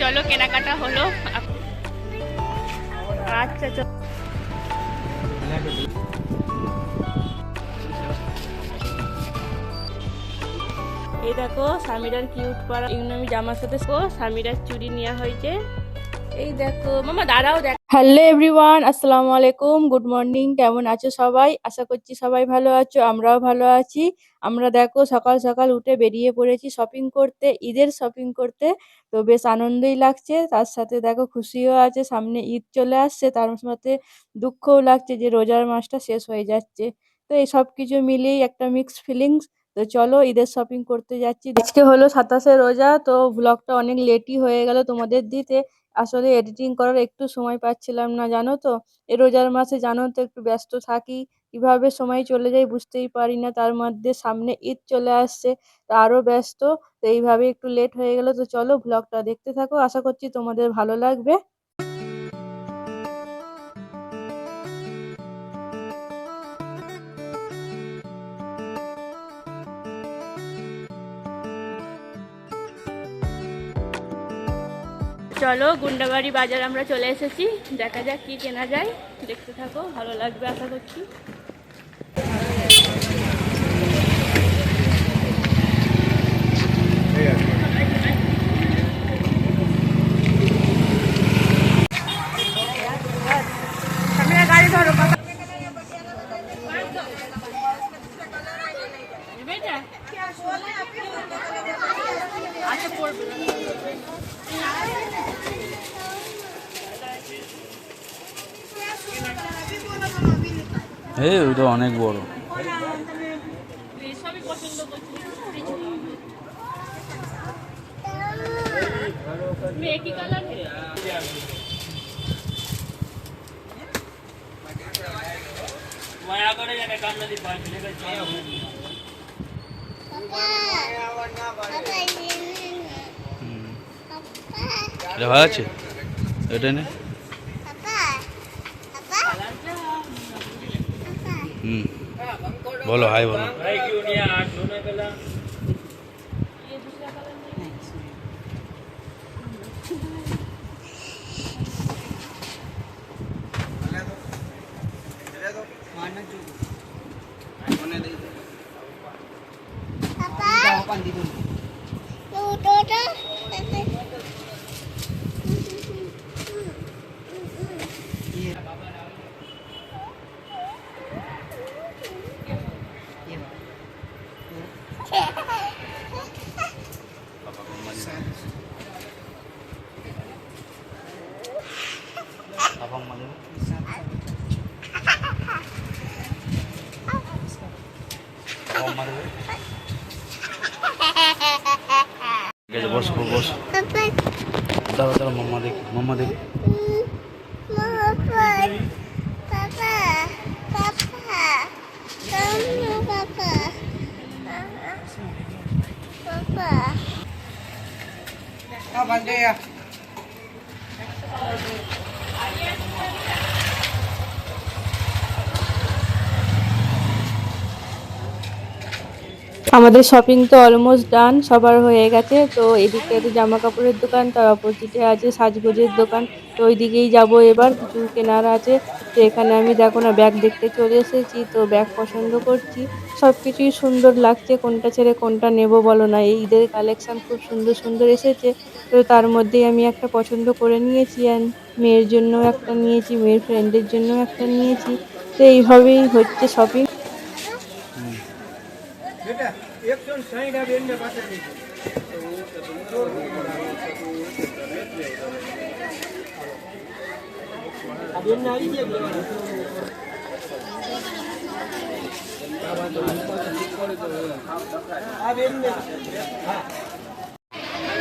চলো কেনাকাটা হলো। আচ্ছা চলো। এই দেখো সামিরার কিউট পাড়া ইউনামি জামার সাথে সামিরার চুড়ি নেওয়া হয়েছে। এই দেখো মামা দাঁড়াও দেখ। হ্যালো এভরিওয়ান, আসসালামু আলাইকুম, গুড মর্নিং। কেমন আছো সবাই? আশা করছি সবাই ভালো আছো, আমরাও ভালো আছি। আমরা দেখো সকাল সকাল উঠে বেরিয়ে পড়েছি শপিং করতে, ঈদের শপিং করতে। তো বেশ আনন্দই লাগছে, তার সাথে দেখো খুশিও আছে, সামনে ঈদ চলে আসছে। তার সাথে দুঃখও লাগছে যে রোজার মাসটা শেষ হয়ে যাচ্ছে। তো এই সব কিছু মিলিয়েই একটা মিক্সড ফিলিংস। তো চলো ঈদের শপিং করতে যাচ্ছি। আজকে হলো 27শে রোজা, তো ব্লগটা অনেক লেটই হয়ে গেল তোমাদের দিতে। আসলে এডিটিং করার একটু সময় পাচ্ছিলাম না, জানো তো। এই রোজার মাসে জানো তো একটু ব্যস্ত থাকি, কিভাবে সময় চলে যায় বুঝতেই পারি না। তার মধ্যে সামনে ঈদ চলে আসছে, তো আরো ব্যস্ত। তো এইভাবে একটু লেট হয়ে গেল। তো চলো ব্লগটা দেখতে থাকো, আশা করছি তোমাদের ভালো লাগবে। চলো গুন্ডাবাড়ি বাজার আমরা চলে এসেছি, দেখা যাক কি কেনা যায়। দেখতে থাকো, ভালো লাগবে আশা করছি। গাড়ি ধরো আচ্ছা পড়বে। এই ওইটা অনেক বড়। সবই পছন্দ করছি, একই কালার। মায়া করে জানে কামনা দি পাঁচ মিনিট এটা ভালো আছে, এটা নে। বলো হাই বলো। भाई क्यों नहीं आठ होने पहला বস বস, দাঁড়া দাঁড়া, মাম্মা দেখ, মাম্মা দেখ। আমাদের শপিং তো অলমোস্ট ডান, সবার হয়ে গেছে। তো এদিকে আছে জামা কাপড়ের দোকান, তার অপোজিটে আছে সাজগোজের দোকান। তো ওই দিকেই যাবো এবার, কিছু কেনার আছে। তো এখানে আমি দেখো না ব্যাগ দেখতে চলে এসেছি, তো ব্যাগ পছন্দ করছি। সবকিছুই সুন্দর লাগছে, কোনটা ছেড়ে কোনটা নেব বলো না। এই ঈদের কালেকশন খুব সুন্দর সুন্দর এসেছে। তো তার মধ্যেই আমি একটা পছন্দ করে নিয়েছি, অ্যান্ড মেয়ের জন্য একটা নিয়েছি, মেয়ের ফ্রেন্ডের জন্য একটা নিয়েছি। তো এইভাবেই হচ্ছে শপিং।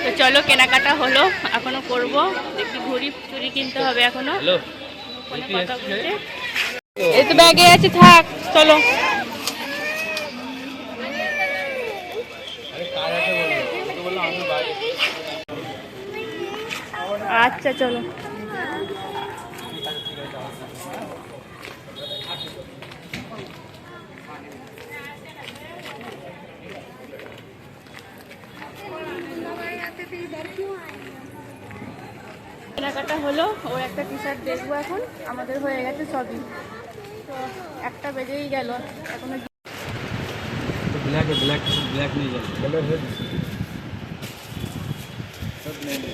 তো চলো কেনাকাটা হলো, এখনো করবো, দেখি ঘুড়ি চুড়ি কিনতে হবে এখনো। এই তো ব্যাগে আছে, থাক চলো। আচ্ছা চলো। কেনাকাটা হলো, ওর একটা টি শার্ট দেখবো এখন। আমাদের হয়ে গেছে সবই, তো 1টা বেজেই গেল এখনো। ब्लैक है, ब्लैक ब्लैक नहीं है, कलर है सब नहीं है।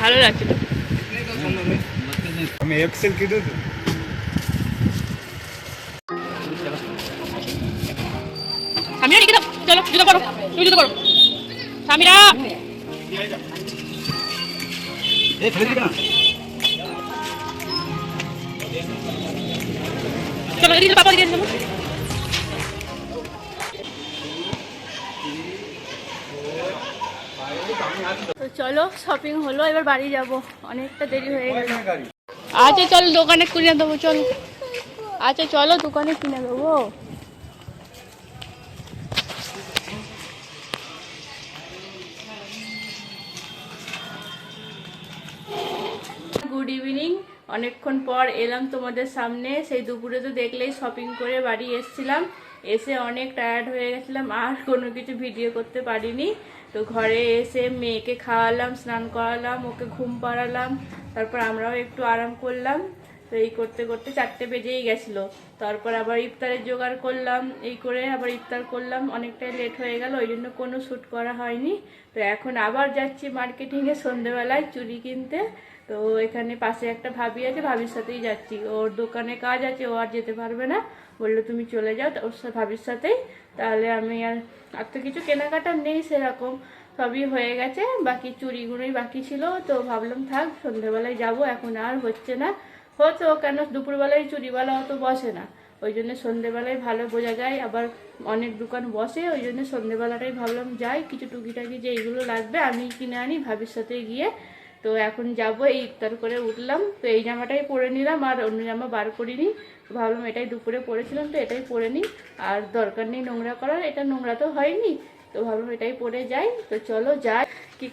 ভালো লাগছে তো। हमें एक्सेल की दो। সামিরা লিখে দাও, চলো জুতো পরো, তুমি জুতো পরো সামিরা। ए खरीद का চলো এদিকে পাপা দিকে চলো। তো চলো শপিং হলো, এবার বাড়ি যাব, অনেকটা দেরি হয়ে গেল। আচ্ছা চলো দোকানে কিনে দেবো, চলো। আচ্ছা চলো দোকানে কিনে দেবো। গুড ইভিনিং, অনেকক্ষণ পর এলাম তোমাদের সামনে। সেই দুপুরে তো দেখলেই শপিং করে বাড়ি এসেছিলাম, এসে অনেক টায়ার্ড হয়ে গেছিলাম, আর কোনো কিছু ভিডিও করতে পারিনি। তো ঘরে এসে মেয়েকে খাওয়ালাম, স্নান করালাম, ওকে ঘুম পাড়ালাম, তারপর আমরাও একটু আরাম করলাম। তো এই করতে করতে 4টে বেজেই গেছিলো। তারপর আবার ইফতারের জোগাড় করলাম, এই করে আবার ইফতার করলাম, অনেকটাই লেট হয়ে গেল, ওই জন্য কোনো শ্যুট করা হয়নি। তো এখন আবার যাচ্ছি মার্কেটিংয়ে সন্ধেবেলায় চুড়ি কিনতে। তো এখানে পাশে একটা ভাবি আছে, ভাবির সাথেই যাচ্ছি, ওর দোকানে কাজ আছে, ও আর যেতে পারবে না, বললো তুমি চলে যাও ওর ভাবির সাথেই। তাহলে আমি আর তো কিছু কেনাকাটা নেই সেরকম, সবই হয়ে গেছে, বাকি চুড়িগুলোই বাকি ছিল। তো ভাবলাম থাক সন্ধেবেলায় যাব, এখন আর হচ্ছে না। হতো কেন, দুপুরবেলায় চুড়িওয়ালা অত বসে না, ওই জন্য সন্ধেবেলায় ভালো বোঝা যায়, আবার অনেক দোকান বসে, ওই জন্য সন্ধেবেলাটাই ভাবলাম যাই, কিছু টুকিটাকি যে এইগুলো লাগবে আমি কিনে আনি ভাবির সাথে গিয়ে। তো এখন যাব, এই ইফতার করে উঠলাম, তো এই জামাটাই পরে নিলাম, আর অন্য জামা বার করিনি। ভাবলাম এটাই দুপুরে পরেছিলাম, তো এটাই পরে নিই, আর দরকার নেই নোংরা করার, এটা নোংরা তো হয়নি, তো ভাবলাম এটাই পরে যাই। তো চলো যাই,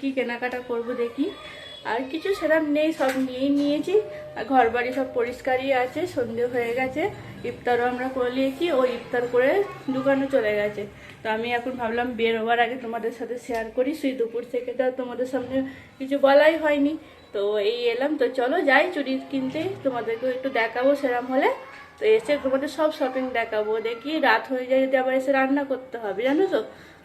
কী কেনাকাটা করব দেখি। আর কিছু সেরকম নেই, সব নিয়েই নিয়েছি, আর ঘর বাড়ি সব পরিষ্কারই আছে, সন্ধে হয়ে গেছে, ইফতারও আমরা করে নিয়েছি, ও ইফতার করে দোকানে চলে গেছে। তো আমি এখন ভাবলাম বেরোবার আগে তোমাদের সাথে শেয়ার করি, সেই দুপুর থেকে তো তোমাদের সামনে কিছু বলাই হয়নি, তো এই এলাম। তো চলো যাই চুড়ি কিনতে, তোমাদেরকেও একটু দেখাবো সেরকম হলে। তো এসে তোমাদের সব শপিং দেখাবো, দেখি রাত হয়ে যায় যদি আবার এসে রান্না করতে হবে, জানো তো।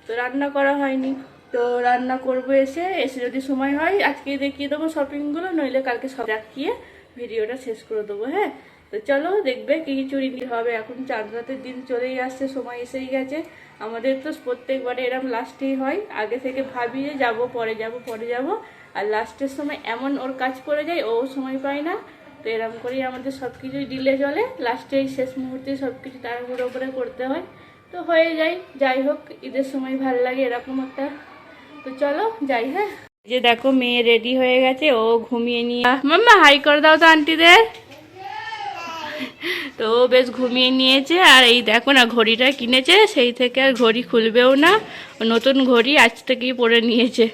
তো রান্না করা হয়নি, তো রান্না করবো এসে যদি সময় হয় আজকে দেখিয়ে দেবো শপিংগুলো, নইলে কালকে সব দেখিয়ে ভিডিওটা শেষ করে দেবো। হ্যাঁ, তো চলো দেখবে কী কী চুড়ি নিতে হবে। এখন চাঁদ রাতের দিন চলেই আসছে, সময় এসেই গেছে। আমাদের তো প্রত্যেকবারে এরম লাস্টেই হয়, আগে থেকে ভাবি যে যাবো পরে যাবো পরে যাবো, আর লাস্টের সময় এমন ওর কাজ পড়ে যায়, ও সময় পায় না। তো এরম করেই আমাদের সব কিছুই ডিলে চলে, লাস্টে শেষ মুহূর্তে সব কিছু তাড়াহুড়ো করে করতে হয়, তো হয়ে যায়। যাই হোক, ঈদের সময় ভাল লাগে এরকম একটা। তো চলো যাই। হ্যাঁ, যে দেখো মেয়ে রেডি হয়ে গেছে, ও ঘুমিয়ে নিয়ে, মাম্মা হাই করে দাও তো আন্টিদের। তো ও বেশ ঘুমিয়ে নিয়েছে, আর এই দেখো না ঘড়িটা কিনেছে, সেই থেকে আর ঘড়ি খুলবেও না, নতুন ঘড়ি আজ থেকেই পরে নিয়েছে।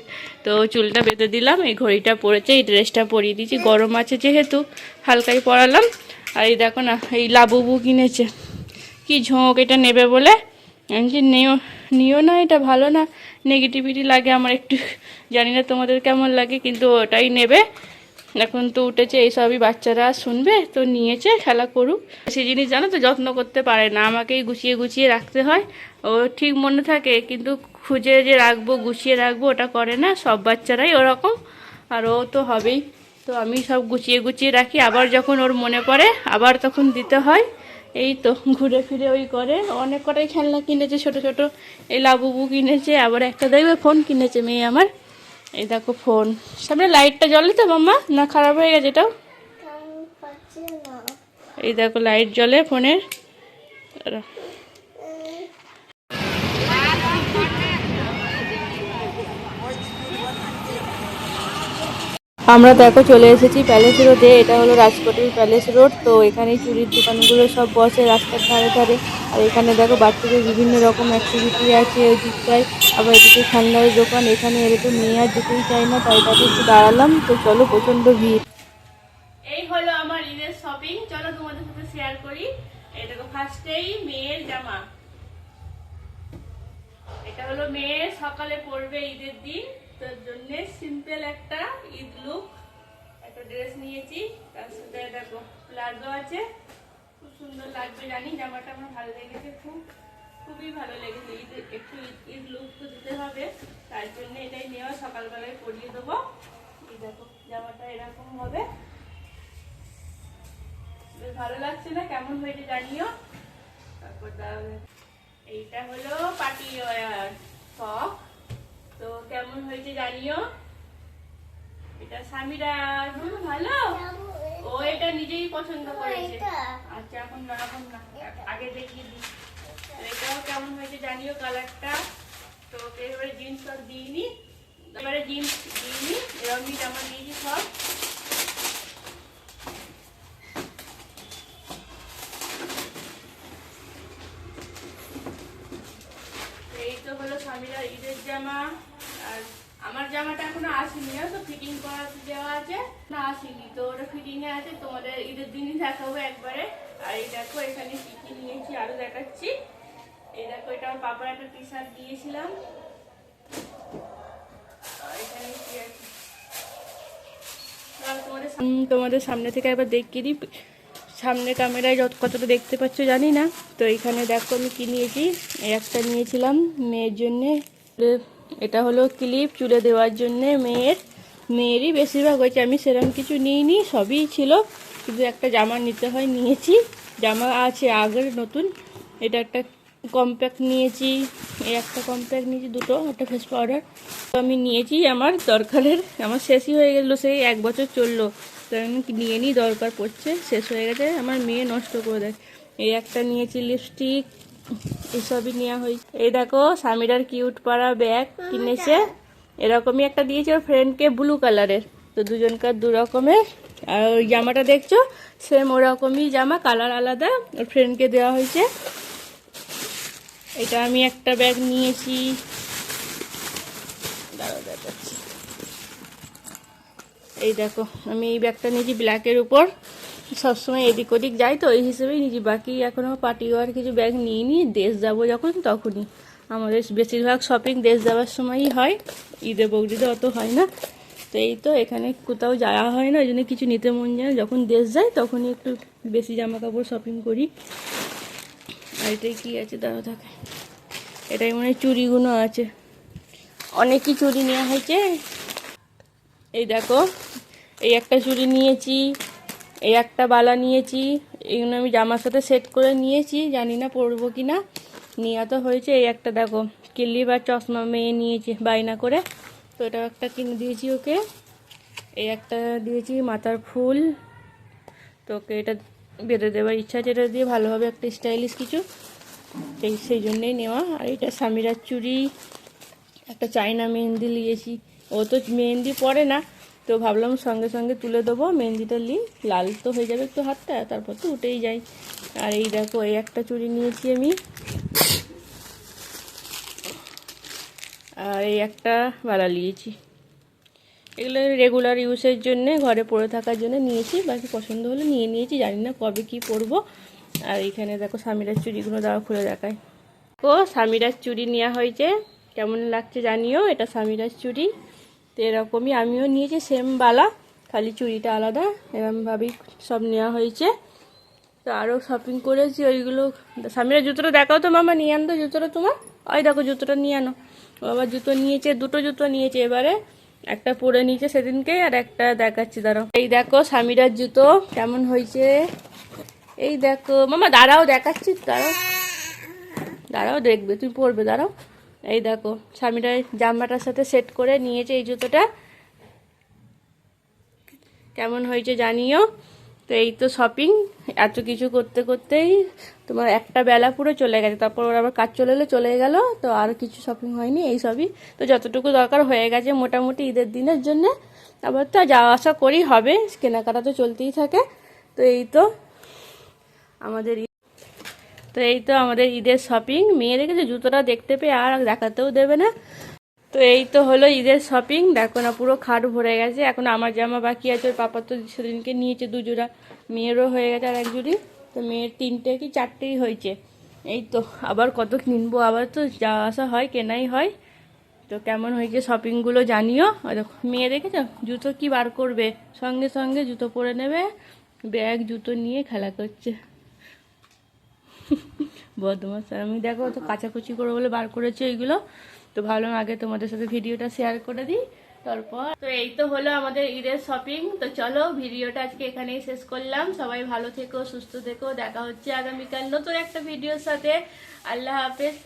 তো চুলটা বেঁধে দিলাম, এই ঘড়িটা পরেছে, এই ড্রেসটা পরিয়ে দিয়েছি, গরম আছে যেহেতু হালকাই পরালাম। আর এই দেখো না এই লাবুবু কিনেছে, কি ঝোঁক, এটা নেবে বলে আমি যে নিও না, এটা ভালো না, নেগেটিভিটি লাগে আমার একটু, জানি না তোমাদের কেমন লাগে, কিন্তু ওটাই নেবে। এখন তো উঠেছে, এইসবই বাচ্চারা শুনবে, তো নিয়েছে, খেলা করুক। সেই জিনিস জানো তো যত্ন করতে পারে না, আমাকেই গুছিয়ে গুছিয়ে রাখতে হয়। ও ঠিক মনে থাকে, কিন্তু খুঁজে যে রাখবো গুছিয়ে রাখবো ওটা করে না, সব বাচ্চারাই ওরকম, আর ও তো হবেই। তো আমি সব গুছিয়ে গুছিয়ে রাখি, আবার যখন ওর মনে পড়ে আবার তখন দিতে হয়। এই তো ঘুরে ফিরে ওই করে। অনেক কটাই খেলনা কিনেছে, ছোট ছোট, এই লাবুবু কিনেছে, আবার একটা দেখবে ফোন কিনেছে মেয়ে আমার। এই দেখো ফোন, সামনে লাইটটা জ্বলে তো মাম্মা, না খারাপ হয়ে গেছে এটাও? এই দেখো লাইট জ্বলে ফোনের। আমরা দেখো চলে এসেছি প্যালেস রোডে, এটা হলো রাজকোটের প্যালেস রোড। তো এখানে চুড়ির দোকানগুলো সব বসে রাস্তার ধারে ধারে, আর এখানে দেখো বাচ্চাদের বিভিন্ন রকম অ্যাক্টিভিটি আছে ওই দিকটায়, আবার এদিকে খেলনার দোকান। এখানে এলে তো মেয়ে আর যেতেই চাই না, তাই তাকে একটু দাঁড়ালাম। তো চলো, প্রচণ্ড ভিড়। এই হলো আমার ঈদের শপিং, চলো তোমাদের সাথে শেয়ার করি। এই দেখো ফার্স্টেই মেয়ের জামা। এটা হলো মেয়ের সকালে পরবে ঈদের দিন, তার জন্য সিম্পল একটা ঈদ লুক একটা ড্রেস নিয়েছি। তার সাথে দেখো প্লাজো আছে, খুব সুন্দর লাগবে জানি। জামাটা আমার ভালো লেগেছে, খুবই ভালো লেগেছে। একটু ঈদ লুক তো দিতে হবে, তার জন্য এটাই নেওয়া। সকালবেলায় পরিয়ে দেবো। এই দেখো জামাটা এরকম হবে, বেশ ভালো লাগছে না? কেমন হয়েছে জানিও। তারপর এইটা হলো পার্টি ওয়্যার ফ্রক, তো কেমন হয়েছে জানিও। এটা সামিরা ভালো, ও এটা নিজেই পছন্দ করেছে। আচ্ছা এখন না আগে দেখিয়ে দিই। এটাও কেমন হয়েছে জানিও কালারটা। তো এবারে জিন্স সব দিইনি, এবারে জিন্স দিইনি, এরকমই জামা দিয়েছি সব। এই তো হলো সামিরার ঈদের জামা। আর আমার জামাটা এখনো আসেনি, তো ফিটিং করা দেওয়া আছে না, আসেনি। তো ওটা ফিটিং এ আছে, তোমাদের ঈদের দিনই দেখাবো একবারে। আর এই দেখো এখানে কি কি নিয়েছি আরো দেখাচ্ছি। এই দেখো এটা আমার পাপার একটা টি শার্ট দিয়েছিলাম। এখানে কি আছে তোমাদের সামনে থেকে একবার দেখিয়ে দিই। সামনে ক্যামেরায় কতটা দেখতে পাচ্ছ জানি না। তো এখানে দেখো আমি কি নিয়েছি। এই একটা নিয়েছিলাম মেয়ের জন্যে, এটা হলো ক্লিপ চুলে দেওয়ার জন্যে। মেয়েরই বেশিরভাগ হয়েছে, আমি সেরকম কিছু নিইনি, সবই ছিল। শুধু একটা জামা নিতে হয়, নিয়েছি। জামা আছে আগের নতুন। এটা একটা কম্প্যাক্ট নিয়েছি, এই একটা কম্প্যাক্ট নিয়েছি, দুটো একটা ফেস পাউডার। তো আমি নিয়েছি আমার দরকারের, আমার শেষই হয়ে গেলো, সেই 1 বছর চললো। তো আমি নিয়ে নিই, দরকার পড়ছে, শেষ হয়ে গেছে, আমার মেয়ে নষ্ট করে দেয়। এই একটা নিয়েছি লিপস্টিক, এসবই নেওয়া হয়েছে। এই দেখো সামিরার কিউট পাড়া ব্যাগ কিনেছে, এরকমই একটা দিয়েছে ওর ফ্রেন্ডকে, ব্লু কালারের। তো দুজনকার 2 রকমের। আর ওই জামাটা দেখছো সেম ওরকমই জামা, কালার আলাদা, ওর ফ্রেন্ডকে দেওয়া হয়েছে। এটা আমি একটা ব্যাগ নিয়েছি, দাঁড়াও দেখাচ্ছি। এই দেখো আমি এই ব্যাগটা নিয়েছি ব্ল্যাকের উপর, সবসময় এদিক ওদিক যাই তো এই হিসেবেই নিয়েছি। বাকি এখনও পার্টি ওয়ার কিছু ব্যাগ নিইনি, দেশ যাব যখন তখনই। আমাদের বেশিরভাগ শপিং দেশ যাওয়ার সময়ই হয়, ঈদে বকরিদে অত হয় না। তো এই তো এখানে কোথাও যাওয়া হয় না, ওই জন্য কিছু নিতে মন যায় না। যখন দেশ যাই তখনই একটু বেশি জামা কাপড় শপিং করি। আর এটাই কী আছে দাঁড়া থাকে, এটাই মনে হয় চুড়িগুলো আছে, অনেকই চুড়ি নেওয়া হয়েছে। এই দেখো এই একটা চুড়ি নিয়েছি, এই একটা বালা নিয়েছি, এগুলো আমি জামার সাথে সেট করে নিয়েছি, জানি না পরবো কি না, নেওয়া তো হয়েছে। এই একটা দেখো ক্লিপ আর চশমা মেয়ে নিয়েছি বায়না করে, তো এটাও একটা কিনে দিয়েছি ওকে। এই একটা দিয়েছি মাথার ফুল, তো ওকে এটা বেঁধে দেওয়ার ইচ্ছা আছে, এটা দিয়ে ভালো হবে একটা স্টাইলিশ কিছু, সেই জন্যেই নেওয়া। আর এটা সামিরার চুড়ি, একটা চাইনা মেহেন্দি নিয়েছি, ও তো মেহেন্দি পরে না, তো ভাবলাম সঙ্গে সঙ্গে তুলে দেবো, মেহেন্দিটা নিই, লাল তো হয়ে যাবে একটু হাতটা, তারপর তো উঠেই যায়। আর এই দেখো এই একটা চুড়ি নিয়েছি আমি, আর এই একটা বালা নিয়েছি। এগুলো রেগুলার ইউজের জন্য, ঘরে পরে থাকার জন্য নিয়েছি, বাকি পছন্দ হলে নিয়েছি, জানি না কবে কি পরবো। আর এইখানে দেখো সামিরার চুড়িগুলো দাঁড়া খুলে দেখায়। ও সামিরার চুড়ি নেওয়া হয়েছে, কেমন লাগছে জানিও। এটা সামিরার চুড়ি, তো এরকমই আমিও নিয়েছি, সেম বালা, খালি চুড়িটা আলাদা, এরকমভাবেই সব নেওয়া হয়েছে। তো আরও শপিং করেছি ওইগুলো। সামিরার জুতোটা দেখাও তো মামা, নিয়ে আনতো জুতোটা তোমার, ওই দেখো জুতোটা নিয়ে আনো। ও আবার জুতো নিয়েছে, 2টো জুতো নিয়েছে এবারে, একটা পরে নিয়েছে সেদিনকে, আর একটা দেখাচ্ছি দাঁড়াও। এই দেখো সামিরার জুতো কেমন হয়েছে, এই দেখো মামা, দাঁড়াও দেখাচ্ছি, দাঁড়াও দেখবে, তুমি পরবে, দাঁড়াও। এই দেখো সামিরার জামাটার সাথে সেট করে নিয়েছে এই জুতোটা, কেমন হয়েছে জানিও। তো এই তো শপিং, এত কিছু করতে করতেই তোমার একটা বেলা পুরো চলে গেছে, তারপর ওর আবার কাজ চলে এলো, চলে গেল, তো আর কিছু শপিং হয়নি, এই সবই। তো যতটুকু দরকার হয়ে গেছে মোটামুটি ঈদের দিনের জন্য, আবার তো যাওয়া আসা করি হবে, কেনাকাটা তো চলতেই থাকে। তো আমাদের ঈদের শপিং। মেয়ে রেখেছে জুতোটা দেখতে পেয়ে আর দেখাতেও দেবে না। তো এই তো হলো ঈদের শপিং, দেখো না পুরো খাট ভরে গেছে। এখন আমার জামা বাকি আছে, ওর পাপা তো সেদিনকে নিয়েছে 2 জোড়া, মেয়েরও হয়ে গেছে আর 1 জুড়ি। তো মেয়ের 3টে কি 4টেই হয়েছে। এই তো আবার কত কিনবো, আবার তো যাওয়া আসা হয়, কেনাই হয়। তো কেমন হয়েছে শপিংগুলো জানিও। আর দেখো মেয়ে দেখেছো জুতো কি বার করবে, সঙ্গে সঙ্গে জুতো পরে নেবে, ব্যাগ জুতো নিয়ে খেলা করছে। বদমাস। আর আমি দেখো তো কাচাকুচি করে বলে বার করেছে এইগুলো। তো ভাবলাম আগে তোমাদের সাথে ভিডিওটা শেয়ার করে দিই, তারপর তো এই তো হলো আমাদের ঈদের শপিং। তো চলো ভিডিওটা আজকে এখানেই শেষ করলাম। সবাই ভালো থেকো, সুস্থ থেকো, দেখা হচ্ছে আগামীকাল নতুন একটা ভিডিওর সাথে। আল্লাহ হাফেজ।